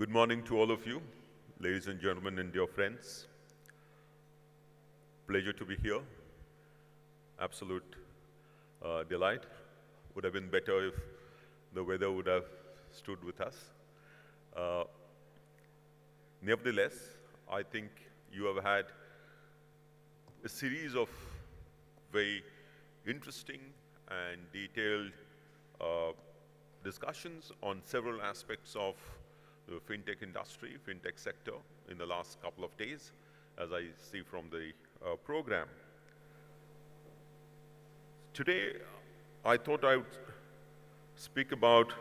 Good morning to all of you, ladies and gentlemen and dear friends. Pleasure to be here. Absolute delight. Would have been better if the weather would have stood with us. Nevertheless, I think you have had a series of very interesting and detailed discussions on several aspects of the fintech industry, fintech sector in the last couple of days, as I see from the program. Today, I thought I would speak about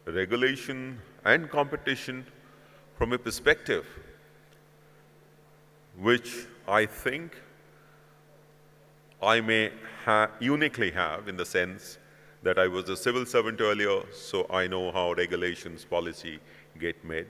regulation and competition from a perspective which I think I may uniquely have, in the sense that I was a civil servant earlier, so I know how regulations, policy get made.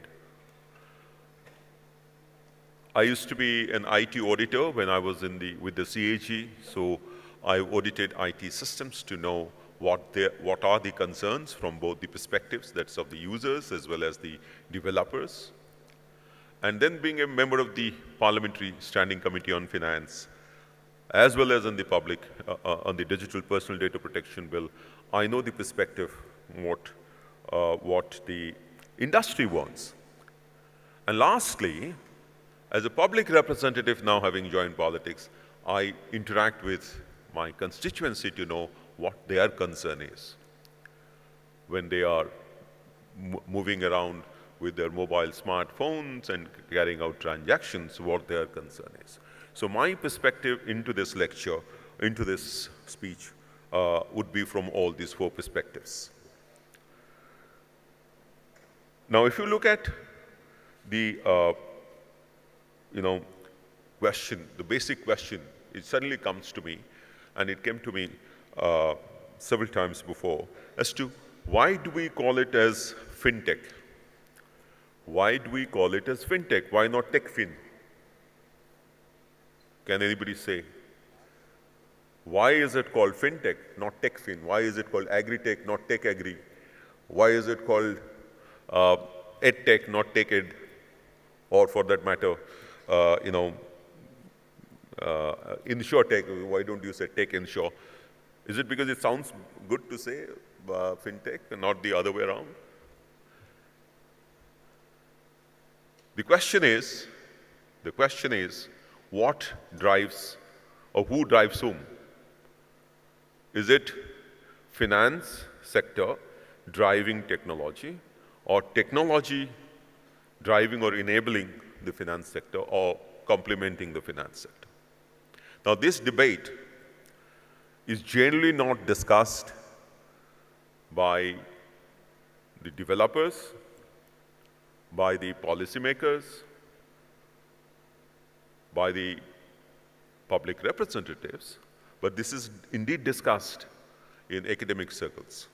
I used to be an IT auditor when I was with the CAG, so I audited IT systems to know what are the concerns from both the perspectives, that's of the users as well as the developers. And then being a member of the Parliamentary Standing Committee on Finance, as well as on the public, on the Digital Personal Data Protection Bill, I know the perspective, what the industry wants. And lastly, as a public representative now having joined politics, I interact with my constituency to know what their concern is when they are moving around with their mobile smartphones and carrying out transactions, what their concern is. So my perspective into this lecture, into this speech, would be from all these four perspectives. Now, if you look at the question, the basic question, it suddenly comes to me, and it came to me several times before, as to why do we call it as fintech? Why do we call it as fintech? Why not techfin? Can anybody say? Why is it called fintech, not techfin? Why is it called agri-tech, not tech-agri? Why is it called ed-tech, not tech-ed? Or for that matter, insure-tech, why don't you say tech-insure? Is it because it sounds good to say fintech and not the other way around? The question is, what drives or who drives whom? Is it finance sector driving technology, or technology driving or enabling the finance sector, or complementing the finance sector? Now, this debate is generally not discussed by the developers, by the policymakers, by the public representatives, but this is indeed discussed in academic circles.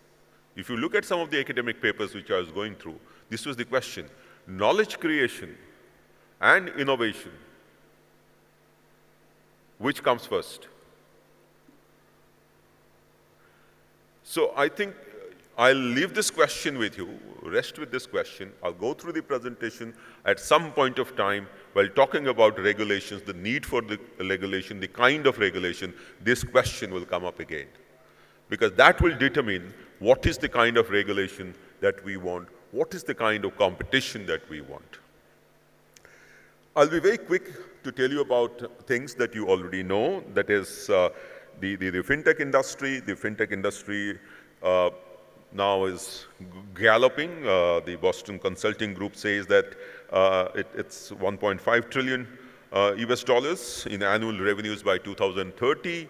If you look at some of the academic papers which I was going through, this was the question: knowledge creation and innovation, which comes first? So I think I'll leave this question with you, rest with this question. I'll go through the presentation at some point of time while talking about regulations, the need for the regulation, the kind of regulation. This question will come up again, because that will determine what is the kind of regulation that we want, what is the kind of competition that we want. I'll be very quick to tell you about things that you already know, that is the fintech industry. The fintech industry now is galloping. The Boston Consulting Group says that it's 1.5 trillion US dollars in annual revenues by 2030.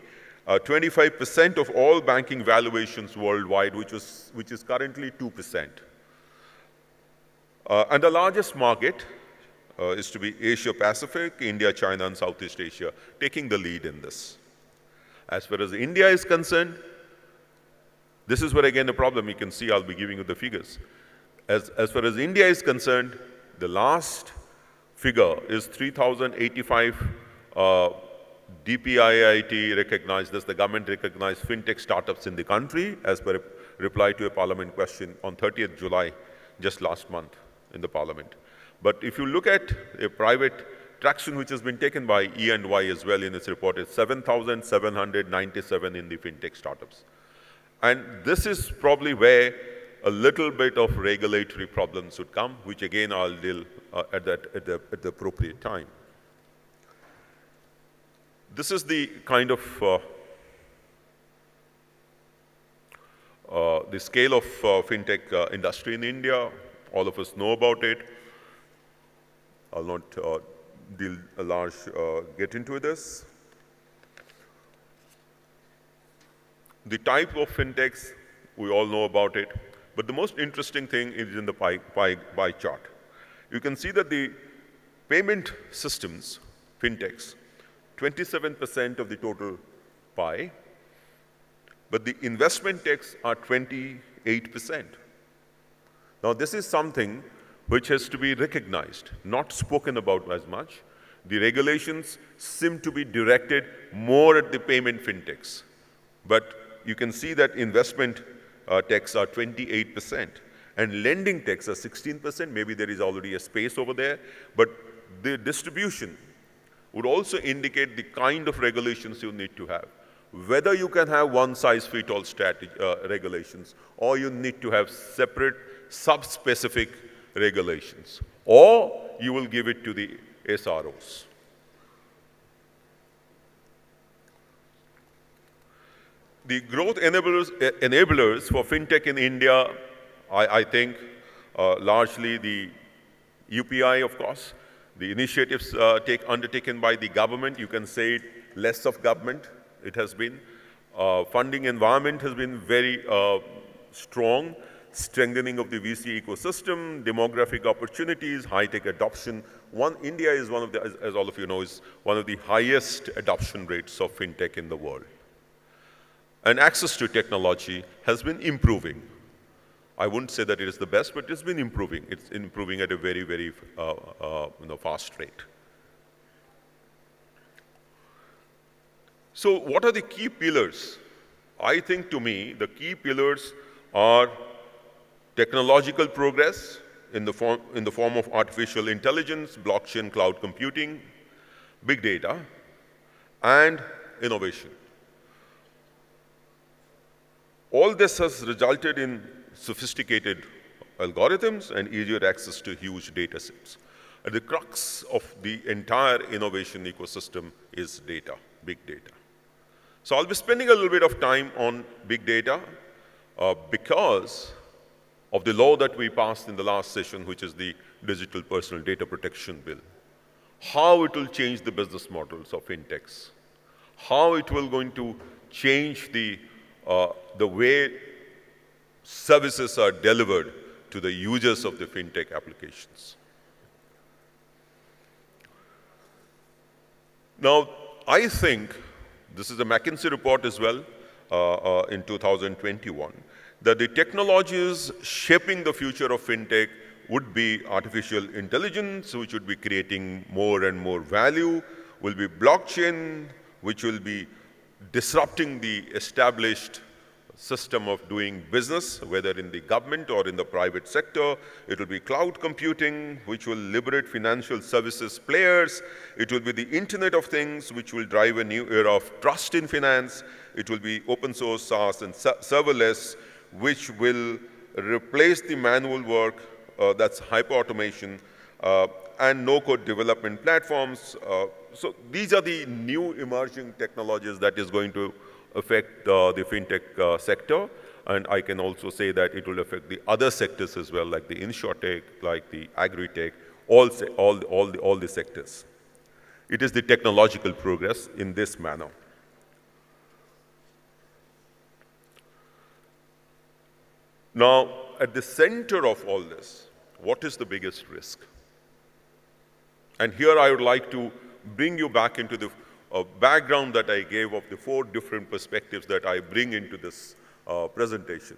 25% of all banking valuations worldwide, which is currently 2%. And the largest market is to be Asia Pacific, India, China, and Southeast Asia, taking the lead in this. As far as India is concerned, this is where again the problem, you can see I'll be giving you the figures. As far as India is concerned, the last figure is 3,085 DPIIT recognized, that's the government recognized fintech startups in the country, as per a reply to a parliament question on 30th July, just last month. in the parliament. But if you look at a private traction which has been taken by E&Y as well in its report, it's 7,797 in the fintech startups. And this is probably where a little bit of regulatory problems would come, which again I'll deal at the appropriate time. This is the kind of the scale of fintech industry in India. All of us know about it. I'll not get into this. The type of fintechs, we all know about it. But the most interesting thing is in the pie chart. You can see that the payment systems, fintechs, 27% of the total pie, but the investment techs are 28%. Now, this is something which has to be recognized, not spoken about as much. The regulations seem to be directed more at the payment fintechs. But you can see that investment techs are 28%, and lending techs are 16%. Maybe there is already a space over there, but the distribution would also indicate the kind of regulations you need to have. Whether you can have one-size-fits-all regulations, or you need to have separate sub-specific regulations, or you will give it to the SROs. The growth enablers for fintech in India, I think, largely the UPI, of course, the initiatives undertaken by the government. You can say it, less of government, it has been. Funding environment has been very strong. Strengthening of the VC ecosystem, demographic opportunities, high-tech adoption. India is one of the, as all of you know, is one of the highest adoption rates of fintech in the world. And access to technology has been improving. I wouldn't say that it is the best, but it's been improving. It's improving at a very, very fast rate. So what are the key pillars? I think, to me, the key pillars are technological progress in the form of artificial intelligence, blockchain, cloud computing, big data, and innovation. All this has resulted in sophisticated algorithms and easier access to huge data sets. At the crux of the entire innovation ecosystem is data, big data. So I'll be spending a little bit of time on big data because of the law that we passed in the last session, which is the Digital Personal Data Protection Bill. How it will change the business models of fintechs. How it will going to change the way services are delivered to the users of the fintech applications. Now, I think, this is a McKinsey report as well in 2021, that the technologies shaping the future of fintech would be artificial intelligence, which would be creating more and more value, will be blockchain, which will be disrupting the established system of doing business, whether in the government or in the private sector. It will be cloud computing, which will liberate financial services players. It will be the Internet of Things, which will drive a new era of trust in finance. It will be open source, SaaS, and serverless, which will replace the manual work, that's hyper-automation, and no-code development platforms. So these are the new emerging technologies that is going to affect the fintech sector. And I can also say that it will affect the other sectors as well, like the insurtech, like the agri-tech, all the sectors. It is the technological progress in this manner. Now, at the center of all this, what is the biggest risk? And here I would like to bring you back into the background that I gave of the 4 different perspectives that I bring into this presentation.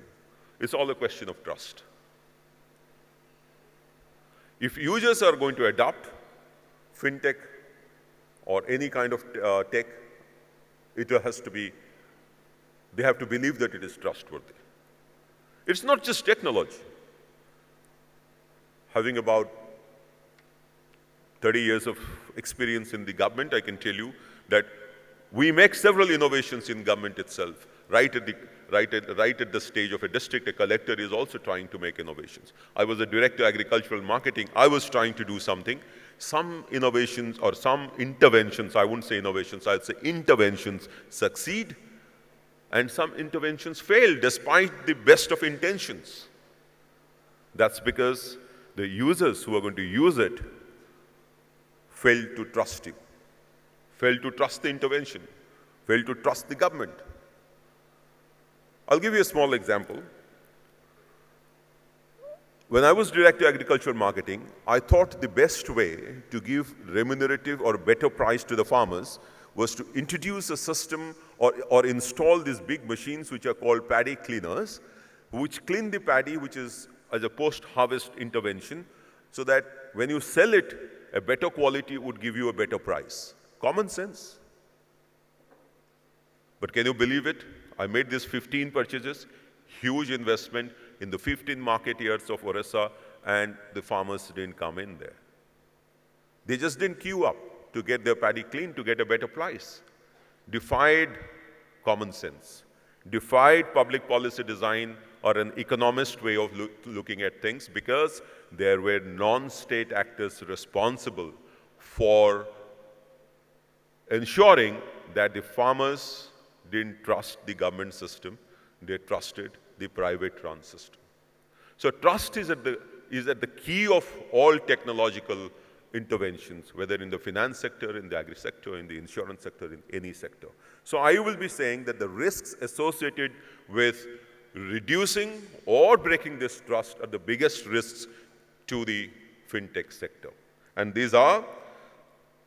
It's all a question of trust. If users are going to adopt fintech or any kind of tech, it has to be, they have to believe that it is trustworthy. It's not just technology. Having about 30 years of experience in the government, I can tell you that we make several innovations in government itself. Right at the stage of a district, a collector is also trying to make innovations. I was a director of agricultural marketing. I was trying to do something. Some innovations or some interventions, I wouldn't say innovations, I'd say interventions succeed, and some interventions fail despite the best of intentions. That's because the users who are going to use it fail to trust you, fail to trust the intervention, fail to trust the government. I'll give you a small example. When I was Director of Agricultural Marketing, I thought the best way to give remunerative or better price to the farmers was to introduce a system or install these big machines which are called paddy cleaners, which clean the paddy, which is as a post-harvest intervention, so that when you sell it, a better quality would give you a better price. Common sense. But can you believe it? I made these 15 purchases, huge investment in the 15 market years of Orissa, and the farmers didn't come in there. They just didn't queue up to get their paddy clean, to get a better price. Defied common sense, defied public policy design or an economist way of looking at things, because there were non-state actors responsible for ensuring that the farmers didn't trust the government system, they trusted the private run system. So trust is at the key of all technological interventions, whether in the finance sector, in the agri sector, in the insurance sector, in any sector. So I will be saying that the risks associated with reducing or breaking this trust are the biggest risks to the fintech sector. And these are,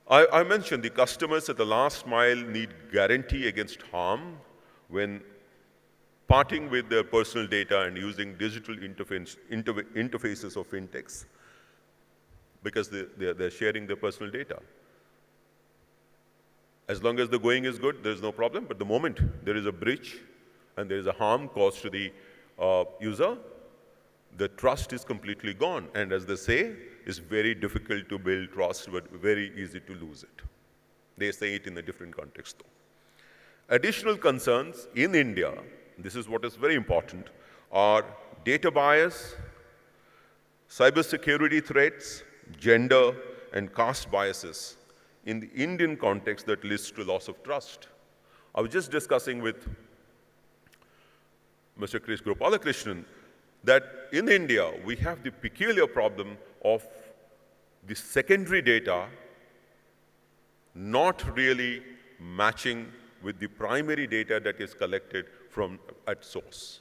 I mentioned the customers at the last mile need guarantee against harm when parting with their personal data and using digital interfaces of fintechs, because they're sharing their personal data. As long as the going is good, there's no problem. But the moment there is a breach and there is a harm caused to the user, the trust is completely gone. And as they say, it's very difficult to build trust, but very easy to lose it. They say it in a different context, though. Additional concerns in India, this is what is very important, are data bias, cybersecurity threats, gender, and caste biases in the Indian context that leads to loss of trust. I was just discussing with Mr. Chris Gopalakrishnan that in India, we have the peculiar problem of the secondary data not really matching with the primary data that is collected from at source.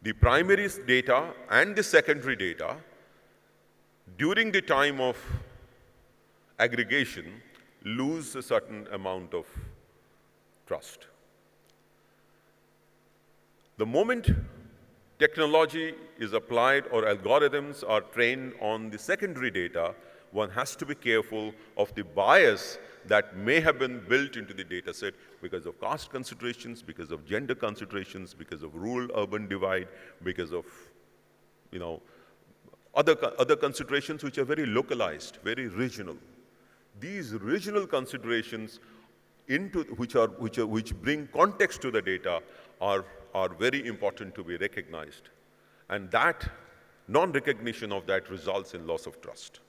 The primary data and the secondary data during the time of aggregation lose a certain amount of trust. The moment technology is applied or algorithms are trained on the secondary data, one has to be careful of the bias that may have been built into the data set because of caste considerations, because of gender considerations, because of rural-urban divide, because of, other considerations which are very localized, very regional. These regional considerations which bring context to the data are very important to be recognized. And that non-recognition of that results in loss of trust.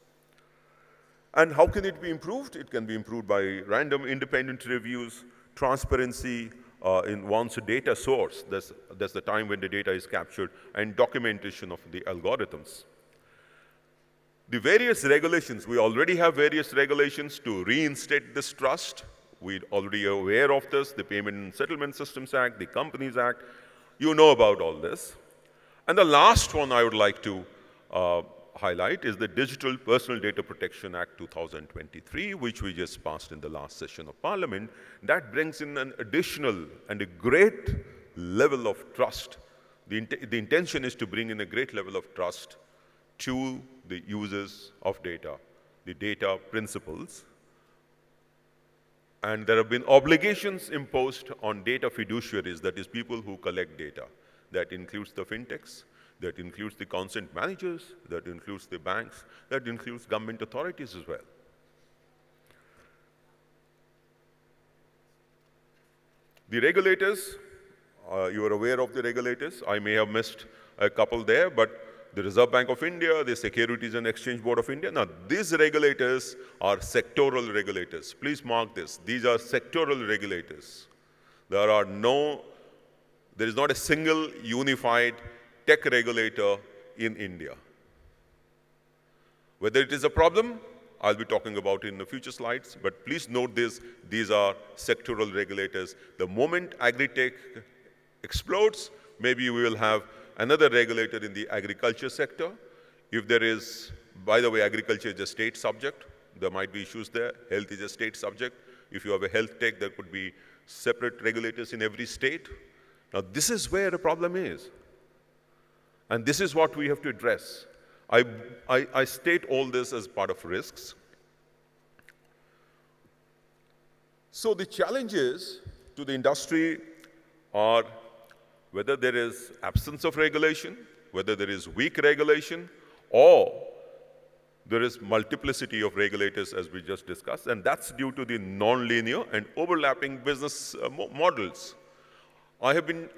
And how can it be improved? It can be improved by random independent reviews, transparency in one's data source. That's the time when the data is captured, and documentation of the algorithms. The various regulations, we already have various regulations to reinstate this trust. We're already aware of this, the Payment and Settlement Systems Act, the Companies Act. You know about all this. And the last one I would like to highlight is the Digital Personal Data Protection Act 2023, which we just passed in the last session of Parliament. That brings in an additional and a great level of trust. The intention is to bring in a great level of trust to the users of data, the data principles. And there have been obligations imposed on data fiduciaries, that is people who collect data. That includes the fintechs, That includes the consent managers, that includes the banks, that includes government authorities as well. The regulators, you are aware of the regulators. I may have missed a couple there, but the Reserve Bank of India, the Securities and Exchange Board of India. Now, these regulators are sectoral regulators. Please mark this. These are sectoral regulators. There is not a single unified tech regulator in India. Whether it is a problem, I'll be talking about it in the future slides, but please note this, these are sectoral regulators. The moment agri-tech explodes, maybe we will have another regulator in the agriculture sector. If there is, by the way, agriculture is a state subject. There might be issues there. Health is a state subject. If you have a health tech, there could be separate regulators in every state. Now, this is where the problem is. And this is what we have to address. I state all this as part of risks. So the challenges to the industry are whether there is absence of regulation, whether there is weak regulation, or there is multiplicity of regulators, as we just discussed, and that's due to the non-linear and overlapping business models. I have been,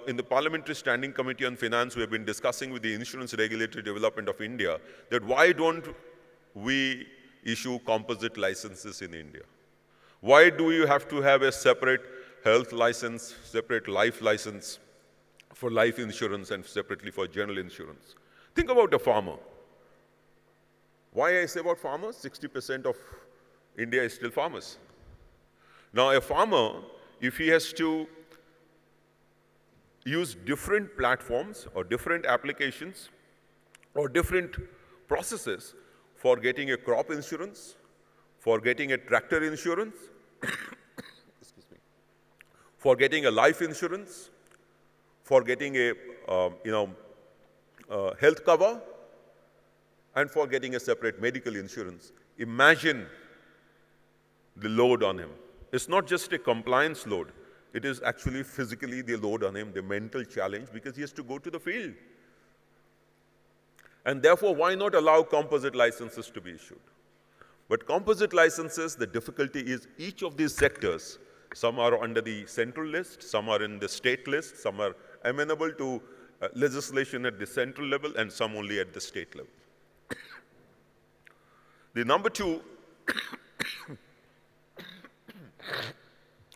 in the Parliamentary Standing Committee on Finance, we have been discussing with the Insurance Regulatory Development of India that why don't we issue composite licenses in India? Why do you have to have a separate health license, separate life license for life insurance and separately for general insurance? Think about a farmer. Why I say about farmers? 60% of India is still farmers. Now, a farmer, if he has to use different platforms or different applications or different processes for getting a crop insurance, for getting a tractor insurance, excuse me, for getting a life insurance, for getting a health cover, and for getting a separate medical insurance. Imagine the load on him. It's not just a compliance load. It is actually physically the load on him, the mental challenge, because he has to go to the field. And therefore, why not allow composite licenses to be issued? But composite licenses, the difficulty is each of these sectors, some are under the central list, some are in the state list, some are amenable to legislation at the central level, and some only at the state level. The number two,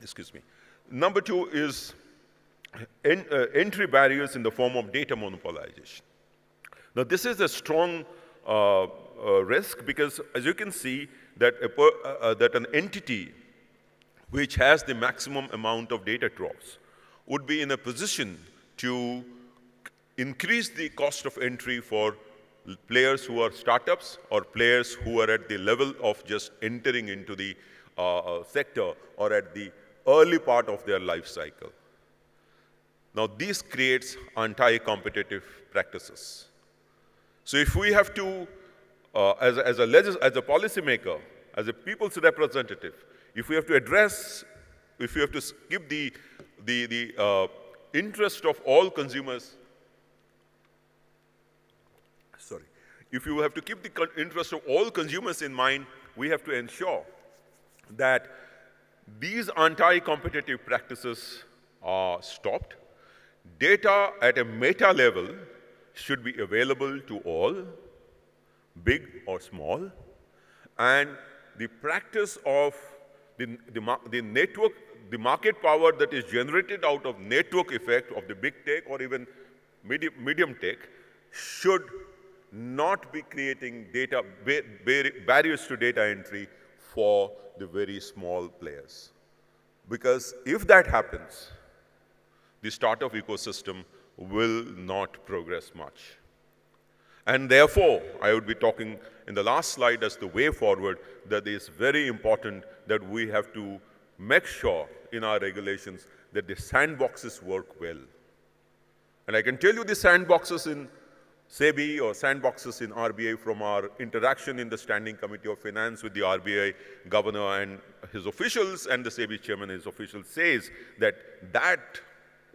excuse me, number two is entry barriers in the form of data monopolization. Now, this is a strong risk because, as you can see, that an entity which has the maximum amount of data drops would be in a position to increase the cost of entry for players who are startups or players who are at the level of just entering into the sector or at the early part of their life cycle. Now, this creates anti-competitive practices. So if we have to, as a policymaker, as a people's representative, if we have to address, if we have to keep the interest of all consumers, sorry, if you have to keep the interest of all consumers in mind, we have to ensure that these anti-competitive practices are stopped. Data at a meta level should be available to all, big or small, and the practice of the network, the market power that is generated out of network effect of the big tech or even medium tech should not be creating data barriers to data entry for the very small players. Because if that happens, the startup ecosystem will not progress much. And therefore, I would be talking in the last slide as the way forward that it is very important that we have to make sure in our regulations that the sandboxes work well. And I can tell you the sandboxes in SEBI or sandboxes in RBI from our interaction in the Standing Committee of Finance with the RBI governor and his officials and the SEBI chairman and his officials says that that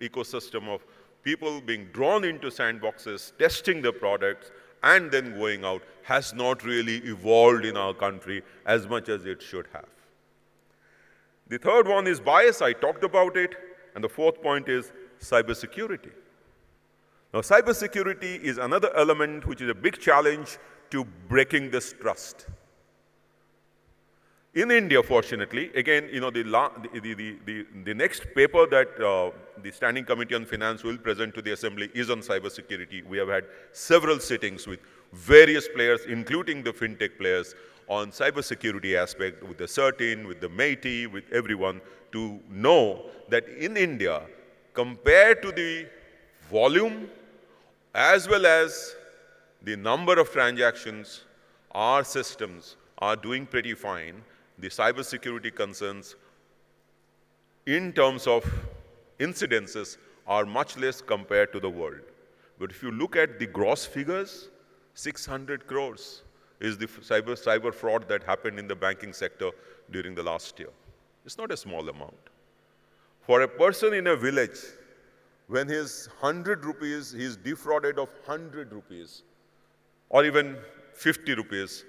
ecosystem of people being drawn into sandboxes, testing the products, and then going out has not really evolved in our country as much as it should have. The third one is bias. I talked about it. And the fourth point is cybersecurity. Now, cybersecurity is another element which is a big challenge to breaking this trust. In India, fortunately, again, you know, the next paper that the Standing Committee on Finance will present to the Assembly is on cybersecurity. We have had several sittings with various players, including the fintech players, on cybersecurity aspect, with the CERTIN, with the MeitY, with everyone, to know that in India, compared to the volume as well as the number of transactions, our systems are doing pretty fine. The cybersecurity concerns in terms of incidences are much less compared to the world. But if you look at the gross figures, 600 crores is the cyber fraud that happened in the banking sector during the last year. It's not a small amount. For a person in a village, when his 100 rupees, he is defrauded of 100 rupees, or even 50 rupees,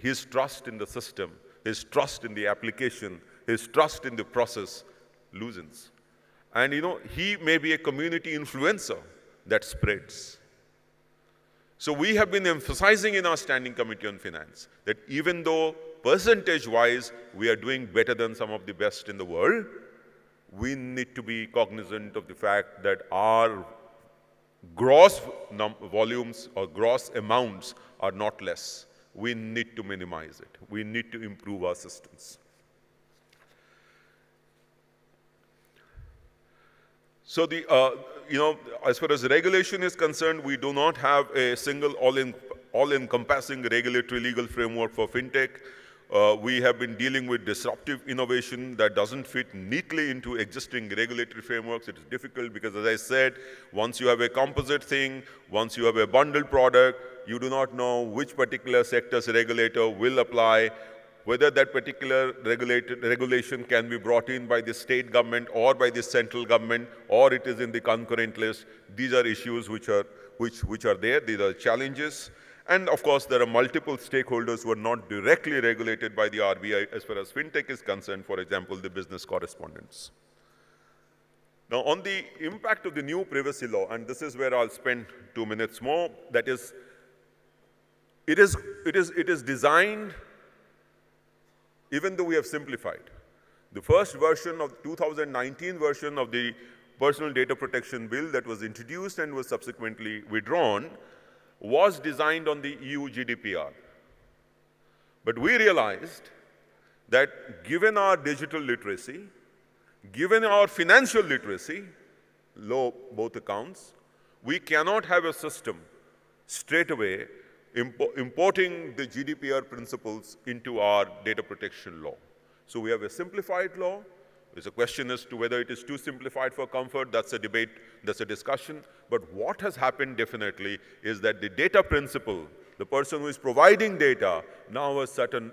his trust in the system, his trust in the application, his trust in the process loosens. And you know, he may be a community influencer that spreads. So we have been emphasizing in our Standing Committee on Finance that even though percentage-wise we are doing better than some of the best in the world, we need to be cognizant of the fact that our gross volumes or gross amounts are not less. We need to minimize it. We need to improve our systems. So as far as regulation is concerned, we do not have a single all-encompassing regulatory legal framework for fintech. We have been dealing with disruptive innovation that doesn't fit neatly into existing regulatory frameworks. It is difficult because, as I said, once you have a composite thing, once you have a bundled product, you do not know which particular sector's regulator will apply, whether that particular regulation can be brought in by the state government or by the central government, or it is in the concurrent list. These are issues which are there. These are challenges. And of course, there are multiple stakeholders who are not directly regulated by the RBI as far as fintech is concerned, for example, the business correspondents. Now, on the impact of the new privacy law, and this is where I'll spend 2 minutes more, that is, it is designed, even though we have simplified. The first version of 2019 version of the Personal Data Protection Bill that was introduced and was subsequently withdrawn was designed on the EU GDPR. But we realized that given our digital literacy, given our financial literacy, low both accounts, we cannot have a system straight away importing the GDPR principles into our data protection law. So we have a simplified law. There's a question as to whether it is too simplified for comfort. That's a debate, that's a discussion. But what has happened definitely is that the data principle, the person who is providing data, now has certain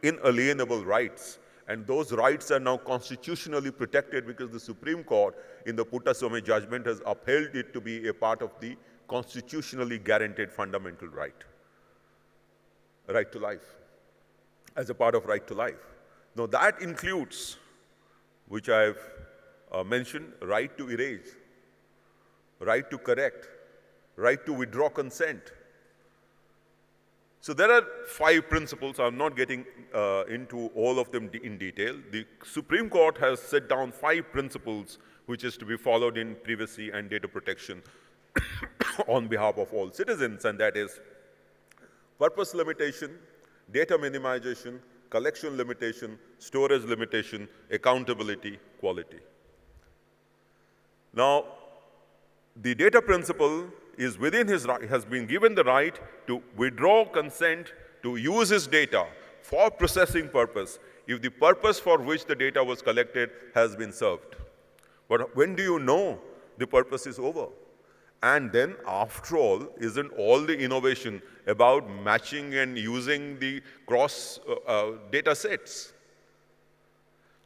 inalienable rights. And those rights are now constitutionally protected because the Supreme Court in the Puttaswamy judgment has upheld it to be a part of the constitutionally guaranteed fundamental right to life, as a part of right to life. Now that includes, which I have mentioned, right to erase, right to correct, right to withdraw consent. So there are 5 principles. I'm not getting into all of them in detail. The Supreme Court has set down 5 principles which is to be followed in privacy and data protection on behalf of all citizens, and that is purpose limitation, data minimization, collection limitation, storage limitation, accountability, quality. Now, the data principle is within his right, has been given the right to withdraw consent to use his data for processing purpose if the purpose for which the data was collected has been served. But when do you know the purpose is over? And then, after all, isn't all the innovation about matching and using the cross data sets?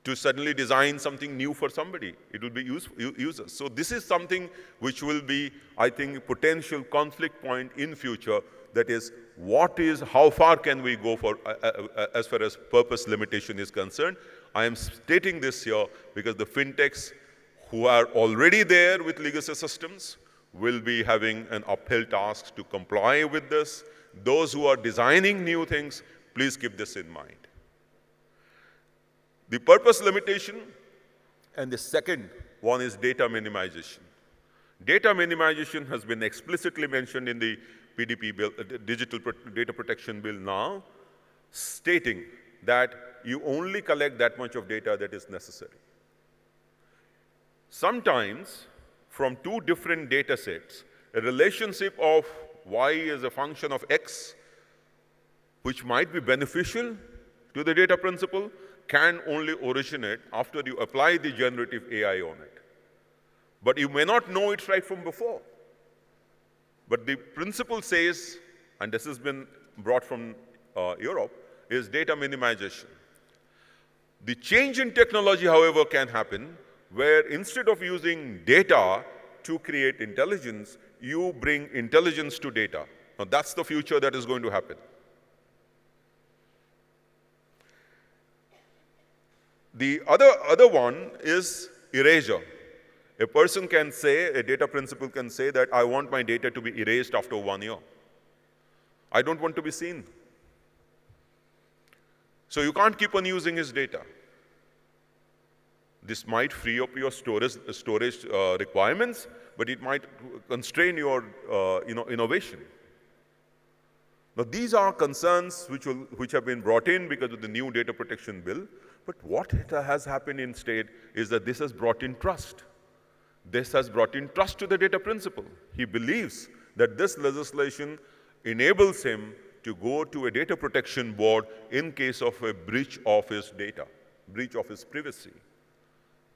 to suddenly design something new for somebody. It will be users. So this is something which will be, I think, a potential conflict point in future. That is, how far can we go for as far as purpose limitation is concerned? I am stating this here because the fintechs who are already there with legacy systems will be having an uphill task to comply with this. Those who are designing new things, please keep this in mind. The purpose limitation, and the second one is data minimization. Data minimization has been explicitly mentioned in the PDP bill, Digital Data Protection Bill now, stating that you only collect that much of data that is necessary. Sometimes, from two different data sets, a relationship of y as a function of x, which might be beneficial to the data principle, can only originate after you apply the generative AI on it. But you may not know it right from before. But the principle says, and this has been brought from Europe, is data minimization. The change in technology, however, can happen where instead of using data to create intelligence, you bring intelligence to data. Now, that's the future that is going to happen. The other one is erasure. A person can say, a data principal can say that I want my data to be erased after 1 year. I don't want to be seen. So you can't keep on using his data. This might free up your storage requirements, but it might constrain your innovation. Now, these are concerns which have been brought in because of the new data protection bill. But what has happened instead is that this has brought in trust. This has brought in trust to the data principle. He believes that this legislation enables him to go to a data protection board in case of a breach of his data, breach of his privacy.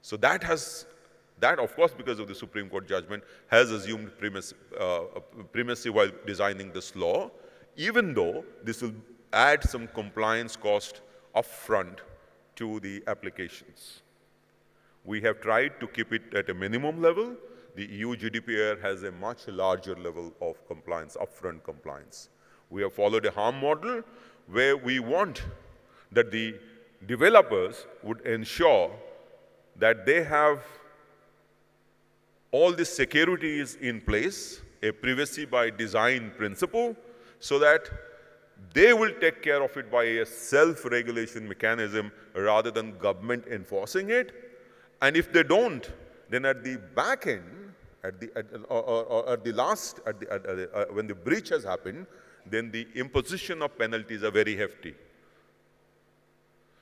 So that, of course, because of the Supreme Court judgment, has assumed primacy while designing this law, even though this will add some compliance cost upfront to the applications. We have tried to keep it at a minimum level. The EU GDPR has a much larger level of compliance, upfront compliance. We have followed a harm model where we want that the developers would ensure that they have all the securities in place, a privacy by design principle, so that they will take care of it by a self-regulation mechanism rather than government enforcing it. And if they don't, then at the back end, when the breach has happened, then the imposition of penalties are very hefty.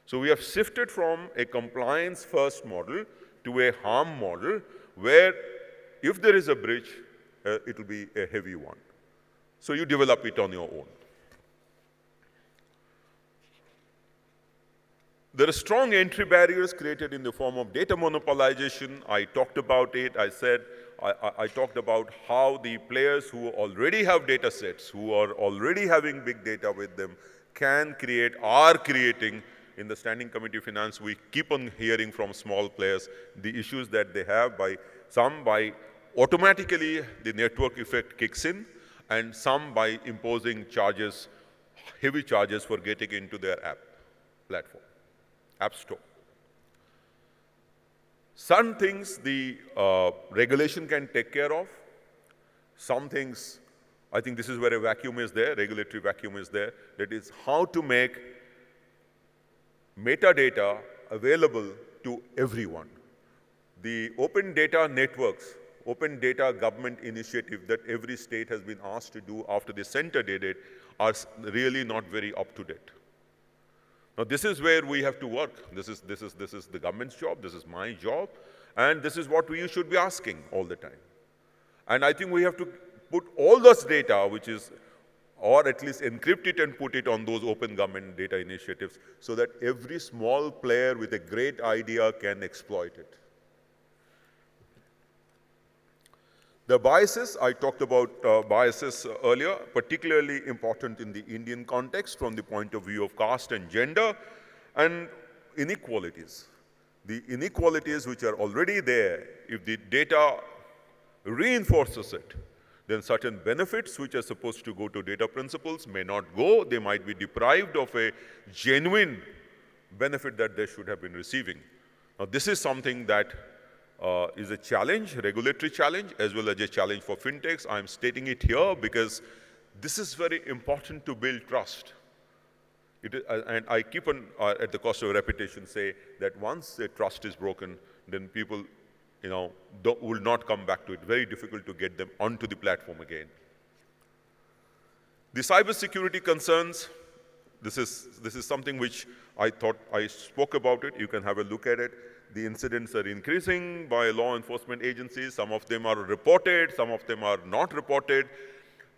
So we have shifted from a compliance-first model to a harm model where if there is a breach, it will be a heavy one. So you develop it on your own. There are strong entry barriers created in the form of data monopolization. I talked about it. I talked about how the players who already have data sets, who are already having big data with them, are creating. In the Standing Committee of Finance, we keep on hearing from small players the issues that they have. By automatically the network effect kicks in, and some by imposing charges, heavy charges for getting into their app platform. App Store. Some things the regulation can take care of. Some things, I think this is where a vacuum is there, regulatory vacuum is there. That is how to make metadata available to everyone. The open data networks, open data government initiative that every state has been asked to do after the center did it are really not very up to date. Now, this is where we have to work. This is the government's job. This is my job. And this is what we should be asking all the time. And I think we have to put all this data, or at least encrypt it and put it on those open government data initiatives so that every small player with a great idea can exploit it. The biases, I talked about biases earlier, particularly important in the Indian context from the point of view of caste and gender and inequalities. the inequalities which are already there, if the data reinforces it, then certain benefits which are supposed to go to data principals may not go. They might be deprived of a genuine benefit that they should have been receiving. Now, this is something that is a challenge, regulatory challenge, as well as a challenge for fintechs. I'm stating it here because this is very important to build trust. And I keep on, at the cost of repetition, say that once the trust is broken, then people, will not come back to it. Very difficult to get them onto the platform again. The cybersecurity concerns, this is something which I thought I spoke about it. You can have a look at it. The incidents are increasing by law enforcement agencies. Some of them are reported, some of them are not reported.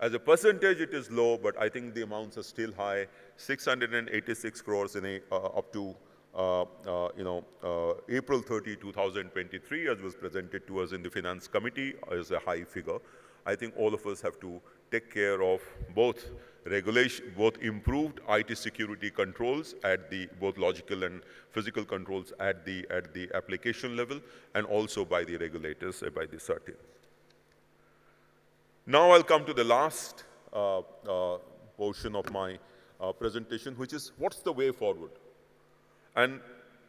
As a percentage, it is low, but I think the amounts are still high. 686 crores up to April 30, 2023, as was presented to us in the Finance Committee, is a high figure. I think all of us have to take care of both regulation, both improved IT security controls at the both logical and physical controls at the application level, and also by the regulators, by the CERT. Now I'll come to the last portion of my presentation, which is what's the way forward. And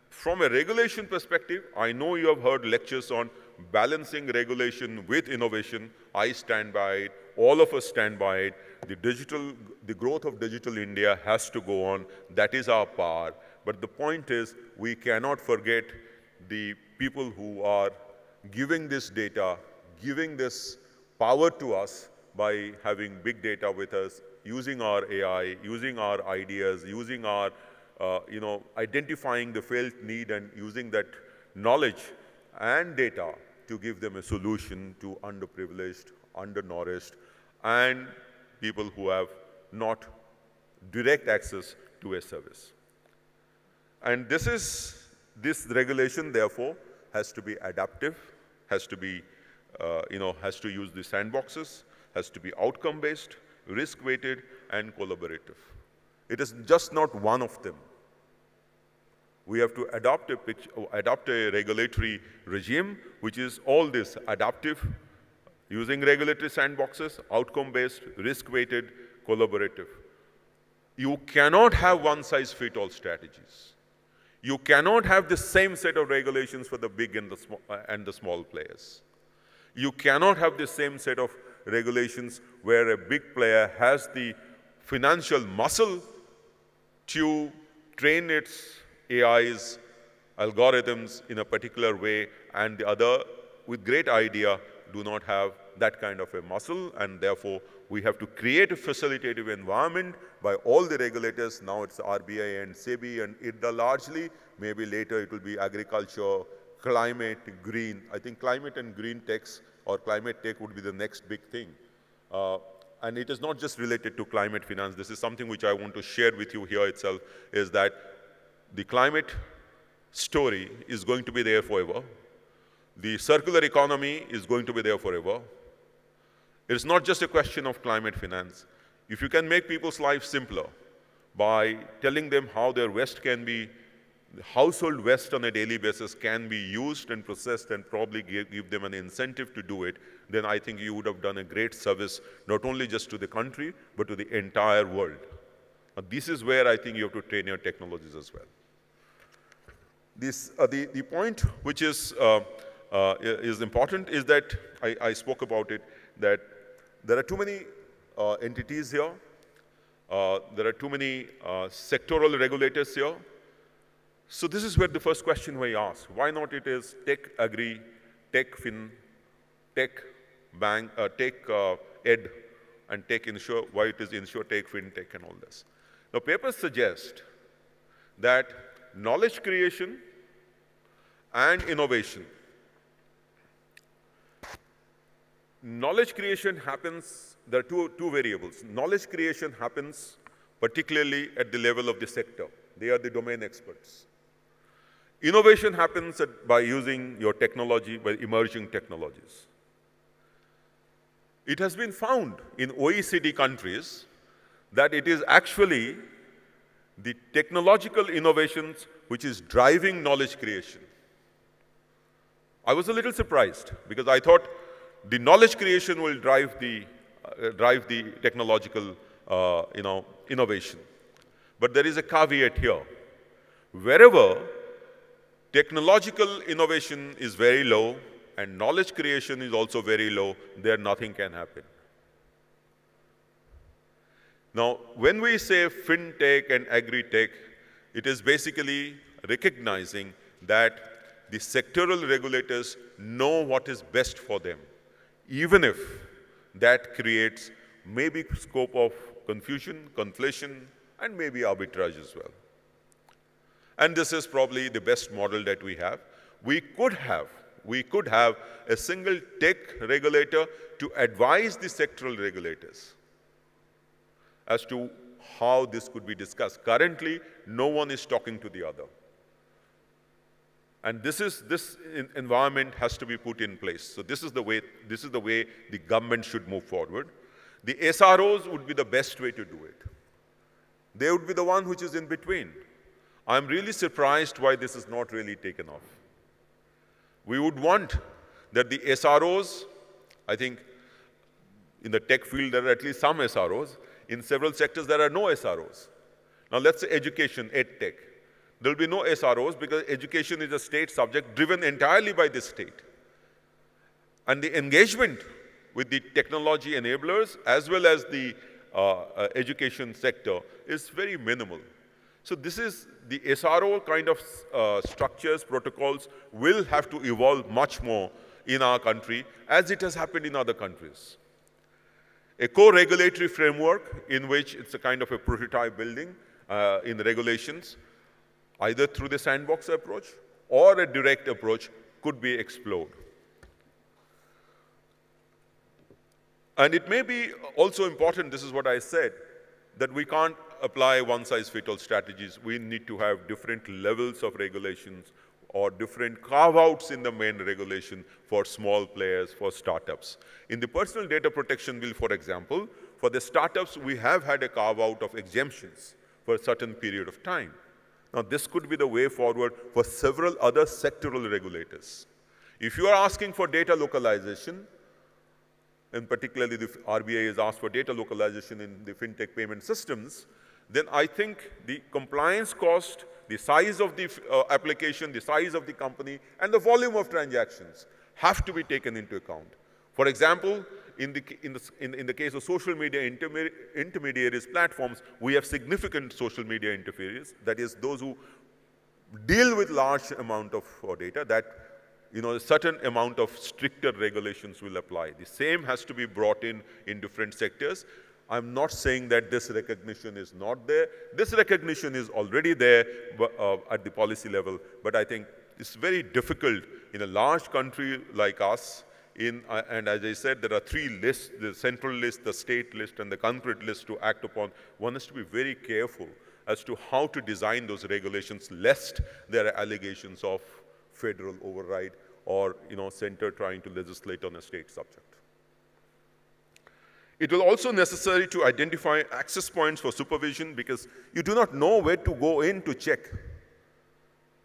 from a regulation perspective, I know you have heard lectures on balancing regulation with innovation. I stand by it. All of us stand by it. The growth of digital India has to go on. That is our power. But the point is, we cannot forget the people who are giving this data, giving this power to us by having big data with us, using our AI, using our ideas, using our, identifying the felt need and using that knowledge and data to give them a solution to underprivileged, undernourished, and people who have not direct access to a service. And this regulation, therefore, has to be adaptive, has to be, has to use the sandboxes, has to be outcome-based, risk-weighted, and collaborative. It is just not one of them. We have to adopt a regulatory regime, which is all this: adaptive, using regulatory sandboxes, outcome-based, risk-weighted, collaborative. You cannot have one-size-fits-all strategies. You cannot have the same set of regulations for the big and the small players. You cannot have the same set of regulations where a big player has the financial muscle to train its AIs, algorithms in a particular way, and the other, with great idea, do not have that kind of a muscle, and therefore we have to create a facilitative environment by all the regulators. Now it's RBI and SEBI and IRDA largely. Maybe later it will be agriculture, climate, green. I think climate and green techs or climate tech would be the next big thing. And it is not just related to climate finance. This is something which I want to share with you here itself, is that the climate story is going to be there forever. The circular economy is going to be there forever. It's not just a question of climate finance. If you can make people's lives simpler by telling them how their waste can be, household waste on a daily basis can be used and processed, and probably give them an incentive to do it, then I think you would have done a great service, not only just to the country, but to the entire world. Now, this is where I think you have to train your technologies as well. The point which is important is that, I spoke about it, that there are too many entities here. There are too many sectoral regulators here. So this is where the first question we ask. Why not it is tech, agri, tech, fin, tech, bank, tech, ed, and tech, insure, why it is insure, tech, fintech, and all this. Now, papers suggest that knowledge creation and innovation. Knowledge creation happens, there are two variables. Knowledge creation happens particularly at the level of the sector. They are the domain experts. Innovation happens by using your technology, by emerging technologies. It has been found in OECD countries that it is actually the technological innovations which is driving knowledge creation. I was a little surprised because I thought the knowledge creation will drive the technological innovation. But there is a caveat here. Wherever technological innovation is very low and knowledge creation is also very low, there nothing can happen. Now, when we say fintech and agri-tech, it is basically recognizing that the sectoral regulators know what is best for them, even if that creates maybe scope of confusion, conflation, and maybe arbitrage as well. And this is probably the best model that we have. We could have a single tech regulator to advise the sectoral regulators as to how this could be discussed. Currently, no one is talking to the other. And this environment has to be put in place. So this is the way the government should move forward. The SROs would be the best way to do it. They would be the one which is in between. I'm really surprised why this is not really taken off. We would want that the SROs, I think in the tech field there are at least some SROs. In several sectors there are no SROs. Now let's say education, EdTech. There will be no SROs because education is a state subject driven entirely by the state. And the engagement with the technology enablers as well as the education sector is very minimal. So this is the SRO kind of structures, protocols will have to evolve much more in our country as it has happened in other countries. A co-regulatory framework in which it's a kind of a prototype building in the regulations, either through the sandbox approach or a direct approach could be explored. And it may be also important, this is what I said, that we can't apply one-size-fits-all strategies. We need to have different levels of regulations or different carve-outs in the main regulation for small players, for startups. In the personal data protection bill, for example, for the startups, we have had a carve-out of exemptions for a certain period of time. Now, this could be the way forward for several other sectoral regulators. If you are asking for data localization, and particularly the RBI has asked for data localization in the fintech payment systems, then I think the compliance cost, the size of the application, the size of the company, and the volume of transactions have to be taken into account. For example, in the case of social media intermediaries platforms, we have significant social media interference, that is those who deal with large amount of data that a certain amount of stricter regulations will apply. The same has to be brought in different sectors. I'm not saying that this recognition is not there. This recognition is already there at the policy level, but I think it's very difficult in a large country like us, and as I said, there are three lists, the central list, the state list, and the concrete list to act upon. One has to be very careful as to how to design those regulations, lest there are allegations of federal override or center trying to legislate on a state subject. It will also necessary to identify access points for supervision because you do not know where to go in to check.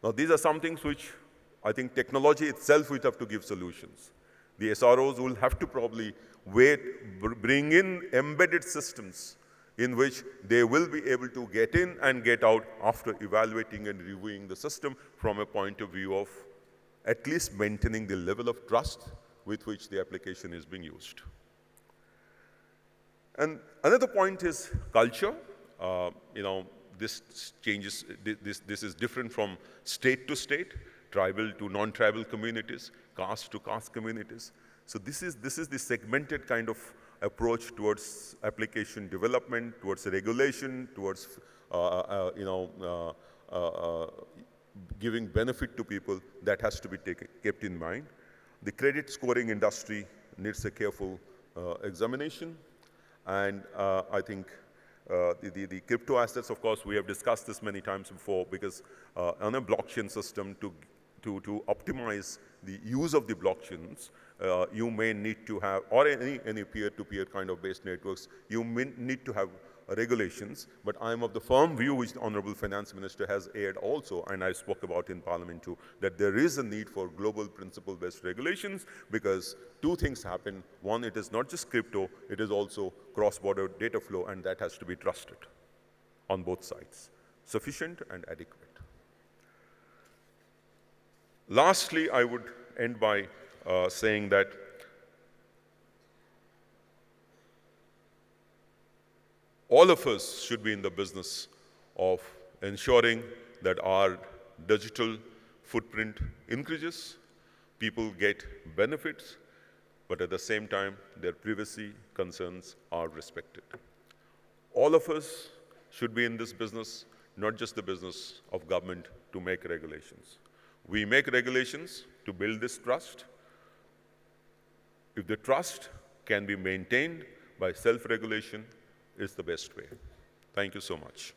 Now, these are some things which I think technology itself will have to give solutions. The SROs will have to probably bring in embedded systems in which they will be able to get in and get out after evaluating and reviewing the system from a point of view of at least maintaining the level of trust with which the application is being used. And another point is culture. This changes. This is different from state to state, tribal to non-tribal communities, caste to caste communities. So this is the segmented kind of approach towards application development, towards regulation, towards giving benefit to people that has to be kept in mind. The credit scoring industry needs a careful examination. And I think the crypto assets, of course, we have discussed this many times before because on a blockchain system to optimize the use of the blockchains, you may need to have, or any peer-to-peer kind of based networks, you may need to have regulations, but I'm of the firm view, which the Honourable Finance Minister has aired also, and I spoke about in Parliament too, that there is a need for global principle-based regulations, because two things happen. One, it is not just crypto, it is also cross-border data flow, and that has to be trusted on both sides, sufficient and adequate. Lastly, I would end by saying that all of us should be in the business of ensuring that our digital footprint increases, people get benefits, but at the same time, their privacy concerns are respected. All of us should be in this business, not just the business of government to make regulations. We make regulations to build this trust. If the trust can be maintained by self-regulation, it's the best way. Thank you so much.